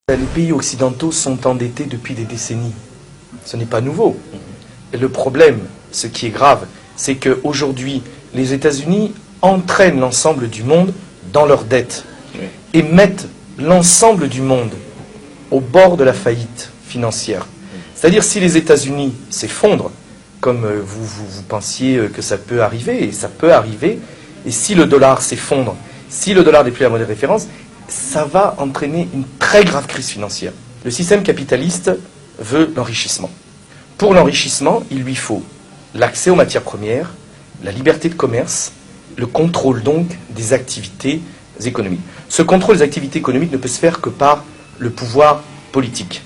Les pays occidentaux sont endettés depuis des décennies. Ce n'est pas nouveau. Et le problème, ce qui est grave, c'est qu'aujourd'hui, les États-Unis entraînent l'ensemble du monde dans leurs dettes et mettent l'ensemble du monde au bord de la faillite financière. C'est-à-dire, si les États-Unis s'effondrent, comme vous pensiez que ça peut arriver, et ça peut arriver, et si le dollar s'effondre, si le dollar n'est plus la monnaie de référence, ça va entraîner une très grave crise financière. Le système capitaliste veut l'enrichissement. Pour l'enrichissement, il lui faut l'accès aux matières premières, la liberté de commerce, le contrôle donc des activités économiques. Ce contrôle des activités économiques ne peut se faire que par le pouvoir politique.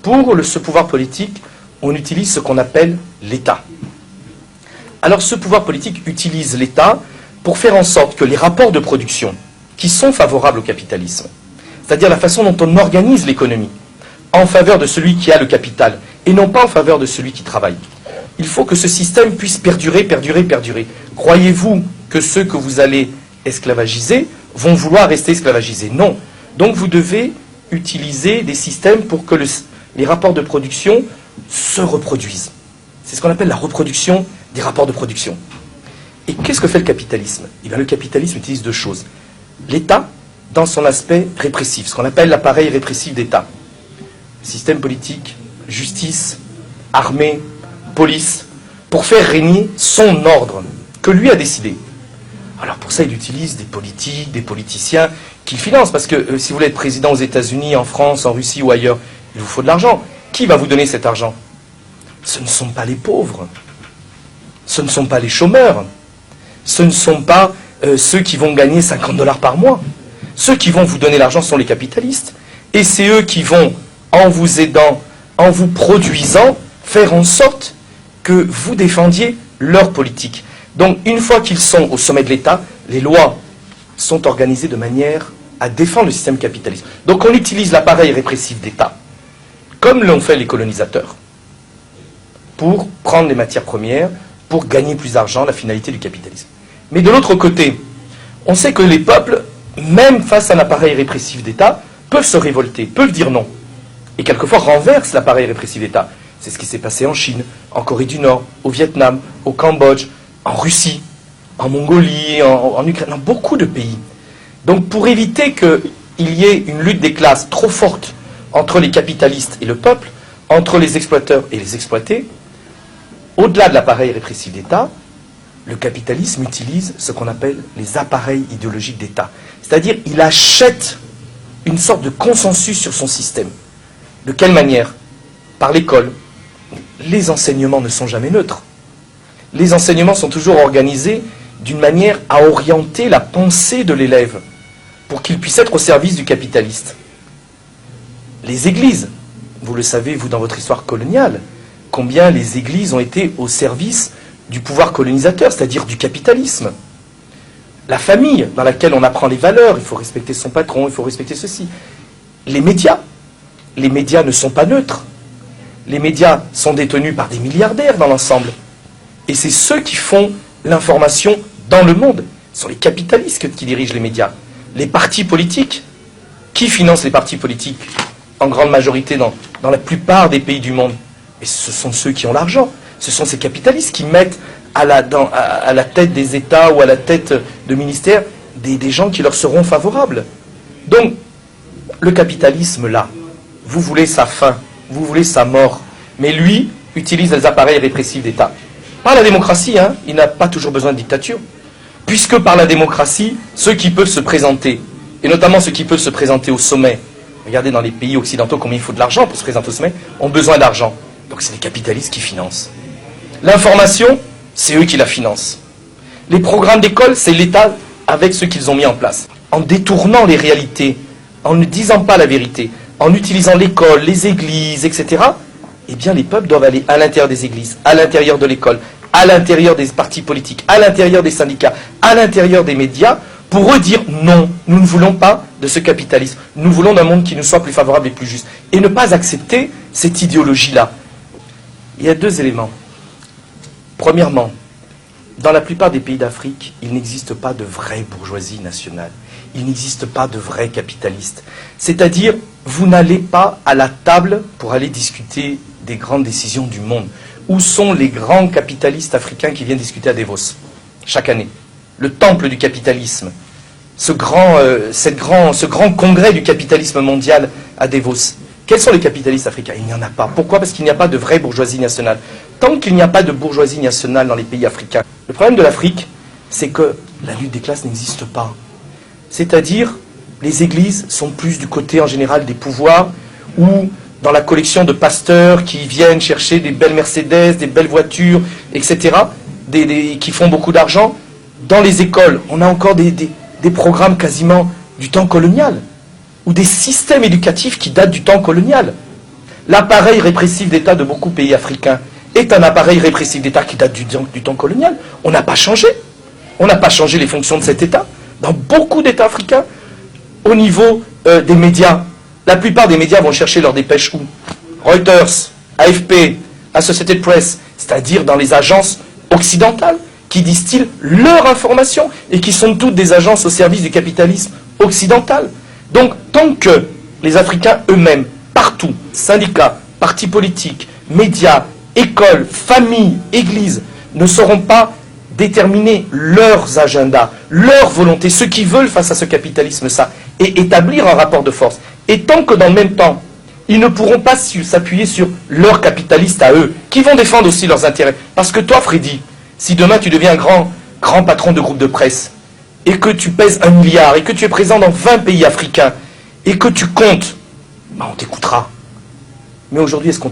Pour ce pouvoir politique, on utilise ce qu'on appelle l'État. Alors ce pouvoir politique utilise l'État pour faire en sorte que les rapports de production qui sont favorables au capitalisme, c'est-à-dire la façon dont on organise l'économie, en faveur de celui qui a le capital, et non pas en faveur de celui qui travaille. Il faut que ce système puisse perdurer, perdurer, perdurer. Croyez-vous que ceux que vous allez esclavagiser vont vouloir rester esclavagisés? Non. Donc vous devez utiliser des systèmes pour que les rapports de production se reproduisent. C'est ce qu'on appelle la reproduction des rapports de production. Et qu'est-ce que fait le capitalisme? Eh bien, le capitalisme utilise deux choses. L'État, dans son aspect répressif, ce qu'on appelle l'appareil répressif d'État. Système politique, justice, armée, police, pour faire régner son ordre, que lui a décidé. Alors pour ça, il utilise des politiques, des politiciens qu'il finance, parce que si vous voulez être président aux États-Unis, en France, en Russie ou ailleurs, il vous faut de l'argent. Qui va vous donner cet argent? Ce ne sont pas les pauvres, ce ne sont pas les chômeurs, ce ne sont pas ceux qui vont gagner 50 $ par mois. Ceux qui vont vous donner l'argent sont les capitalistes. Et c'est eux qui vont, en vous aidant, en vous produisant, faire en sorte que vous défendiez leur politique. Donc, une fois qu'ils sont au sommet de l'État, les lois sont organisées de manière à défendre le système capitaliste. Donc, on utilise l'appareil répressif d'État, comme l'ont fait les colonisateurs, pour prendre les matières premières, pour gagner plus d'argent, la finalité du capitalisme. Mais de l'autre côté, on sait que les peuples, même face à un appareil répressif d'État, peuvent se révolter, peuvent dire non. Et quelquefois renversent l'appareil répressif d'État. C'est ce qui s'est passé en Chine, en Corée du Nord, au Vietnam, au Cambodge, en Russie, en Mongolie, en Ukraine, dans beaucoup de pays. Donc pour éviter qu'il y ait une lutte des classes trop forte entre les capitalistes et le peuple, entre les exploiteurs et les exploités, au-delà de l'appareil répressif d'État, le capitalisme utilise ce qu'on appelle les appareils idéologiques d'État. C'est-à-dire, il achète une sorte de consensus sur son système. De quelle manière? Par l'école. Les enseignements ne sont jamais neutres. Les enseignements sont toujours organisés d'une manière à orienter la pensée de l'élève pour qu'il puisse être au service du capitaliste. Les églises, vous le savez, vous, dans votre histoire coloniale, combien les églises ont été au service du pouvoir colonisateur, c'est-à-dire du capitalisme. La famille, dans laquelle on apprend les valeurs, il faut respecter son patron, il faut respecter ceci. Les médias ne sont pas neutres. Les médias sont détenus par des milliardaires dans l'ensemble. Et c'est ceux qui font l'information dans le monde. Ce sont les capitalistes qui dirigent les médias. Les partis politiques, qui financent les partis politiques en grande majorité dans la plupart des pays du monde? Et ce sont ceux qui ont l'argent. Ce sont ces capitalistes qui mettent à la tête des États ou à la tête de ministères des gens qui leur seront favorables. Donc, le capitalisme, là, vous voulez sa fin, vous voulez sa mort, mais lui utilise les appareils répressifs d'État. Par la démocratie, hein, il n'a pas toujours besoin de dictature, puisque par la démocratie, ceux qui peuvent se présenter, et notamment ceux qui peuvent se présenter au sommet, regardez dans les pays occidentaux combien il faut de l'argent pour se présenter au sommet, ont besoin d'argent. Donc c'est les capitalistes qui financent. L'information, c'est eux qui la financent. Les programmes d'école, c'est l'État avec ceux qu'ils ont mis en place. En détournant les réalités, en ne disant pas la vérité, en utilisant l'école, les églises, etc., eh bien les peuples doivent aller à l'intérieur des églises, à l'intérieur de l'école, à l'intérieur des partis politiques, à l'intérieur des syndicats, à l'intérieur des médias, pour eux dire non, nous ne voulons pas de ce capitalisme. Nous voulons d'un monde qui nous soit plus favorable et plus juste. Et ne pas accepter cette idéologie-là. Il y a deux éléments. Premièrement, dans la plupart des pays d'Afrique, il n'existe pas de vraie bourgeoisie nationale. il n'existe pas de vrais capitalistes. C'est-à-dire, vous n'allez pas à la table pour aller discuter des grandes décisions du monde. Où sont les grands capitalistes africains qui viennent discuter à Davos chaque année? Le temple du capitalisme, ce grand congrès du capitalisme mondial à Davos. Quels sont les capitalistes africains? Il n'y en a pas. Pourquoi? Parce qu'il n'y a pas de vraie bourgeoisie nationale. Tant qu'il n'y a pas de bourgeoisie nationale dans les pays africains, le problème de l'Afrique, c'est que la lutte des classes n'existe pas. C'est-à-dire, les églises sont plus du côté en général des pouvoirs, ou dans la collection de pasteurs qui viennent chercher des belles Mercedes, des belles voitures, etc., qui font beaucoup d'argent. Dans les écoles, on a encore des programmes quasiment du temps colonial, ou des systèmes éducatifs qui datent du temps colonial. L'appareil répressif d'État de beaucoup de pays africains est un appareil répressif d'État qui date du temps colonial. On n'a pas changé. On n'a pas changé les fonctions de cet État. Dans beaucoup d'États africains, au niveau des médias, la plupart des médias vont chercher leurs dépêches où? Reuters, AFP, Associated Press, c'est-à-dire dans les agences occidentales qui distillent leur information et qui sont toutes des agences au service du capitalisme occidental. Donc, tant que les Africains eux-mêmes, partout, syndicats, partis politiques, médias, écoles, familles, églises, ne sauront pas déterminer leurs agendas, leurs volontés, ce qu'ils veulent face à ce capitalisme-là, et établir un rapport de force. Et tant que dans le même temps, ils ne pourront pas s'appuyer sur leurs capitalistes à eux, qui vont défendre aussi leurs intérêts. Parce que toi, Freddy, si demain tu deviens un grand patron de groupe de presse, et que tu pèses 1 milliard, et que tu es présent dans 20 pays africains, et que tu comptes, on t'écoutera. Mais aujourd'hui, est-ce qu'on